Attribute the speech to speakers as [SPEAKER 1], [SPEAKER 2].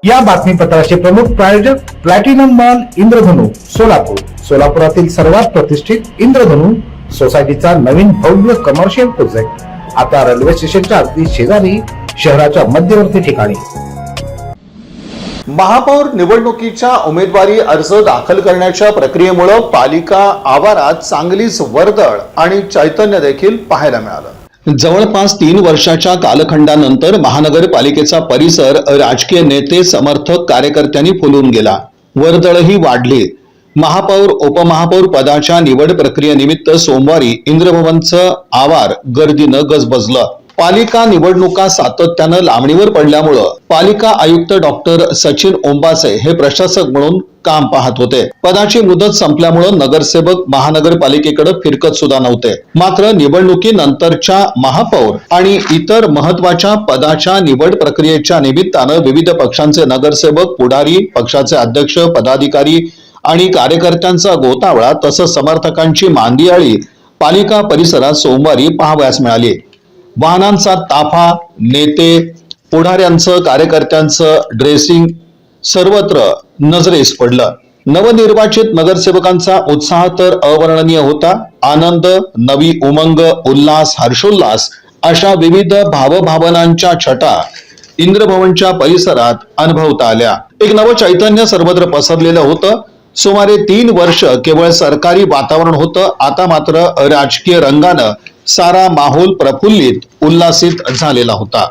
[SPEAKER 1] या बातमीपत्राचे प्रमुख प्रायोजक प्लॅटिनम मॉल इंद्रधनु सोलापूर। सोलापुरातील सर्वात प्रतिष्ठित इंद्रधनु सोसायटीचा नवीन भव्य कमर्शियल प्रोजेक्ट आता रेल्वे स्टेशनच्या अगदी शेजारी शहराच्या मध्यवर्ती ठिकाणी।
[SPEAKER 2] महापौर निवडणुकीच्या उमेदवारी अर्ज दाखल करण्याच्या प्रक्रियेमुळे पालिका आवारात चांगलीच वर्दळ आणि चैतन्य देखील पाहायला मिळालं। जवळपास 3 वर्षाच्या कालखंडानंतर महानगरपालिकेचा परिसर राजकीय नेते, समर्थक, कार्यकर्त्यांनी फुलून गेला। वर्दळही वाढली। महापौर उपमहापौर पदाच्या निवड प्रक्रियेनिमित्त सोमवारी इंद्रभवनचं आवार गर्दीनं गजबजलं। पालिका निवडणुका सातत्यानं लांबणीवर पडल्यामुळं पालिका आयुक्त डॉक्टर सचिन ओंबासे हे प्रशासक म्हणून काम पाहत होते। पदाची मुदत संपल्यामुळं नगरसेवक महानगरपालिकेकडे फिरकत सुद्धा नव्हते। मात्र निवडणुकीनंतरच्या महापौर आणि इतर महत्वाच्या पदाच्या निवड प्रक्रियेच्या निमित्तानं विविध पक्षांचे नगरसेवक, पुढारी, पक्षाचे अध्यक्ष, पदाधिकारी आणि कार्यकर्त्यांचा गोतावळा तसंच समर्थकांची मांदियाळी पालिका परिसरात सोमवारी पाहावयास मिळाली। वाहनांचा ताफा, नेते, पुढाऱ्यांचं, कार्यकर्त्यांचं ड्रेसिंग सर्वत्र नजरेस पडलं। नवनिर्वाचित नगरसेवकांचा उत्साह तर अवर्णनीय होता। आनंद, नवी उमंग, उल्हास, हर्षोल्लास अशा विविध भावभावनांच्या छटा इंद्रभवनच्या परिसरात अनुभवता आल्या। एक नवं चैतन्य सर्वत्र पसरलेलं होतं। सुमारे 3 वर्ष केवळ सरकारी वातावरण होतं, आता मात्र राजकीय रंगानं सारा माहोल प्रफुल्लित, उल्हासित झालेला होता।